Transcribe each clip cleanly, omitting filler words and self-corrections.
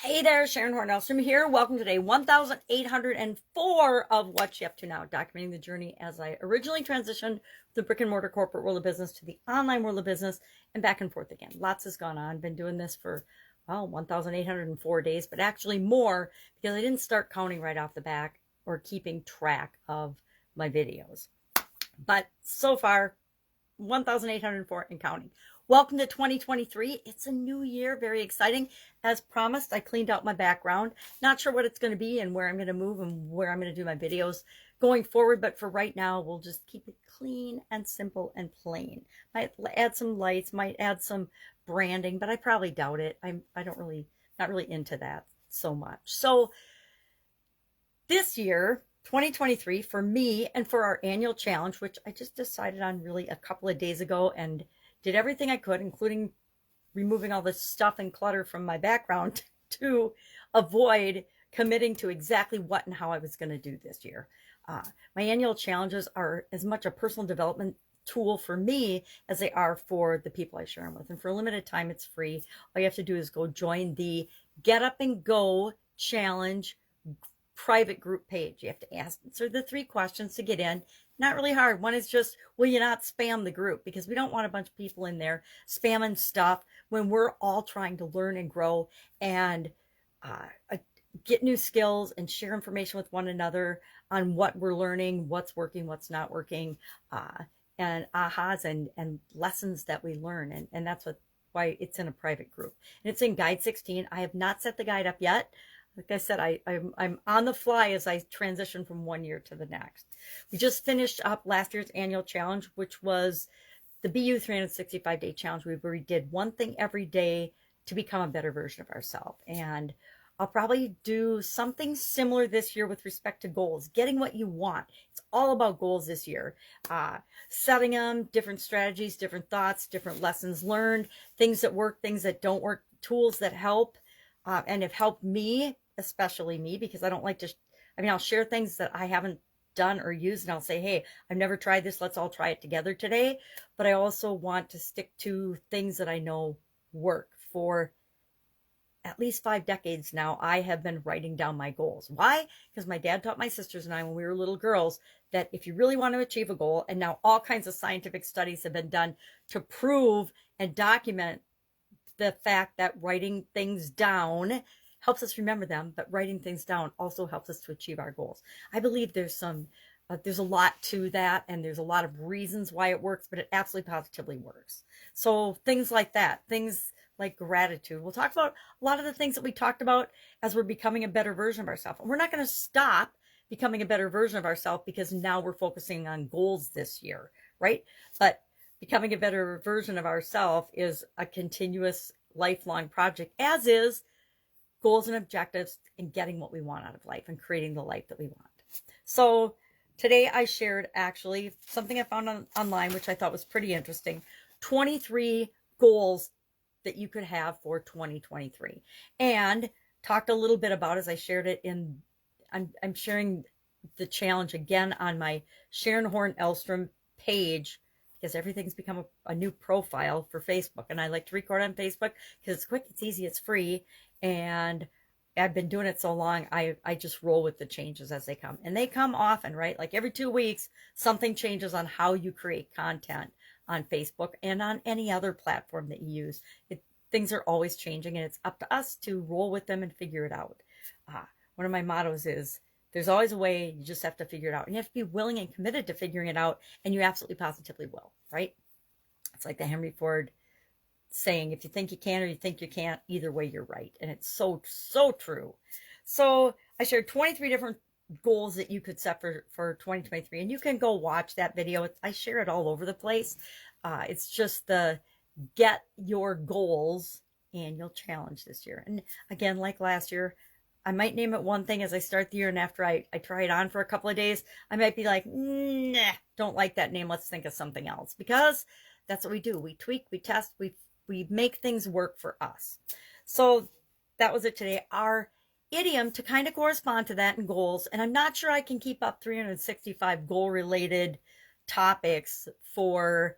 Hey there, Sharon Horne-Ellstrom here. Welcome to day 1804 of What You Up To Now, documenting the journey as I originally transitioned the brick and mortar corporate world of business to the online world of business and back and forth again. Lots has gone on. Been doing this for, 1,804 days, but actually more because I didn't start counting right off the back or keeping track of my videos. But so far, 1,804 and counting. Welcome to 2023. It's a new year, very exciting. As promised, I cleaned out my background. Not sure what it's going to be and where I'm going to move and where I'm going to do my videos going forward, but for right now, we'll just keep it clean and simple and plain. Might add some lights, might add some branding, but I probably doubt it. Not really into that so much. So this year, 2023, for me and for our annual challenge, which I just decided on really a couple of days ago and did everything I could, including removing all the stuff and clutter from my background to avoid committing to exactly what and how I was going to do this year. My annual challenges are as much a personal development tool for me as they are for the people I share them with. And for a limited time, it's free. All you have to do is go join the Get Up and Go Challenge private group page. You have to answer the 3 questions to get in. Not really hard. One is just, will you not spam the group? Because we don't want a bunch of people in there spamming stuff when we're all trying to learn and grow and get new skills and share information with one another on what we're learning, what's working, what's not working, and ahas and lessons that we learn. And that's why it's in a private group. And it's in Guide 16. I have not set the guide up yet. Like I said, I'm on the fly as I transition from one year to the next. We just finished up last year's annual challenge, which was the BU 365-day challenge, where we did one thing every day to become a better version of ourselves. And I'll probably do something similar this year with respect to goals, getting what you want. It's all about goals this year. Setting them, different strategies, different thoughts, different lessons learned, things that work, things that don't work, tools that help and have helped me, especially me, because I don't like to, I'll share things that I haven't done or used and I'll say, hey, I've never tried this. Let's all try it together today. But I also want to stick to things that I know work. For at least 5 decades now, I have been writing down my goals. Why? Because my dad taught my sisters and I when we were little girls that if you really want to achieve a goal, and now all kinds of scientific studies have been done to prove and document the fact that writing things down helps us remember them, but writing things down also helps us to achieve our goals. I believe there's a lot to that, and there's a lot of reasons why it works, but it absolutely positively works. So things like that, things like gratitude. We'll talk about a lot of the things that we talked about as we're becoming a better version of ourselves. And we're not going to stop becoming a better version of ourselves because now we're focusing on goals this year, right? But becoming a better version of ourselves is a continuous lifelong project, as is goals and objectives and getting what we want out of life and creating the life that we want. So today I shared actually something I found online, which I thought was pretty interesting. 23 goals that you could have for 2023, and talked a little bit about, as I shared it in, I'm sharing the challenge again on my Sharon Horne-Ellstrom page, because everything's become a new profile for Facebook. And I like to record on Facebook because it's quick, it's easy, it's free. And I've been doing it so long, I just roll with the changes as they come. And they come often, right? Like every 2 weeks, something changes on how you create content on Facebook and on any other platform that you use. Things are always changing, and it's up to us to roll with them and figure it out. One of my mottos is, there's always a way, you just have to figure it out. And you have to be willing and committed to figuring it out, and you absolutely positively will, right? It's like the Henry Ford saying, if you think you can or you think you can't, either way you're right. And it's so, so true. So I shared 23 different goals that you could set for 2023, and you can go watch that video. I share it all over the place. It's just the Get Your Goals annual challenge this year. And again, like last year, I might name it one thing as I start the year, and after I try it on for a couple of days, I might be like, nah, don't like that name. Let's think of something else. Because that's what we do. We tweak, we test, we make things work for us. So that was it today. Our idiom to kind of correspond to that and goals, and I'm not sure I can keep up 365 goal-related topics for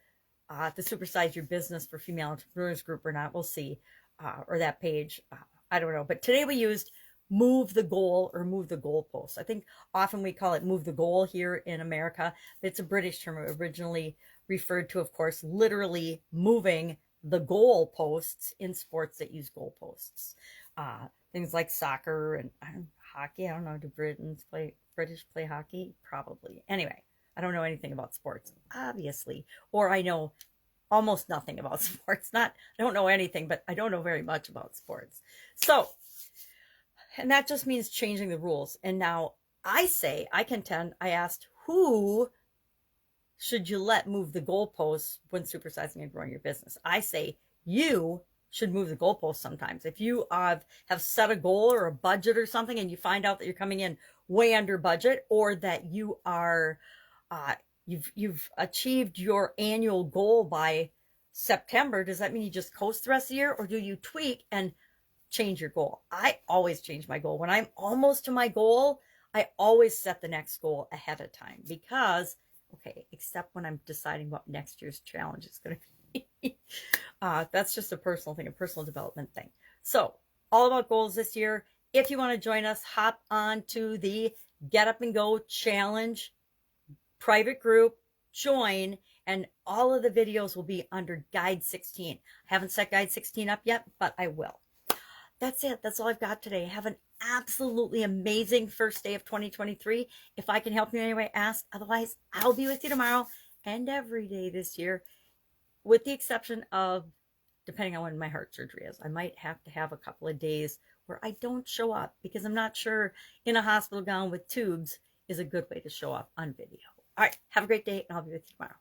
the Supersize Your Business for Female Entrepreneurs group or not. We'll see, or that page. I don't know. But today we used move the goal or move the goalpost. I think often we call it move the goal here in America. It's a British term, originally referred to, of course, literally moving the goalposts in sports that use goalposts. Things like soccer and hockey. I don't know. Do British play hockey? Probably. Anyway, I don't know anything about sports, obviously, or I know almost nothing about sports. I don't know anything, but I don't know very much about sports. So, and that just means changing the rules. And now I contend, I asked, who should you let move the goalposts when supersizing and growing your business? I say you should move the goalposts sometimes. If you have set a goal or a budget or something and you find out that you're coming in way under budget, or that you are you've achieved your annual goal by September, does that mean you just coast the rest of the year, or do you tweak and change your goal? I always change my goal. When I'm almost to my goal, I always set the next goal ahead of time, because, okay, except when I'm deciding what next year's challenge is going to be. That's just a personal thing, a personal development thing. So all about goals this year. If you want to join us, hop on to the Get Up and Go Challenge private group, join, and all of the videos will be under Guide 16. I haven't set Guide 16 up yet, but I will. That's it. That's all I've got today. Have an absolutely amazing first day of 2023. If I can help you in any way, ask. Otherwise, I'll be with you tomorrow and every day this year, with the exception of, depending on when my heart surgery is. I might have to have a couple of days where I don't show up, because I'm not sure in a hospital gown with tubes is a good way to show up on video. All right. Have a great day, and I'll be with you tomorrow.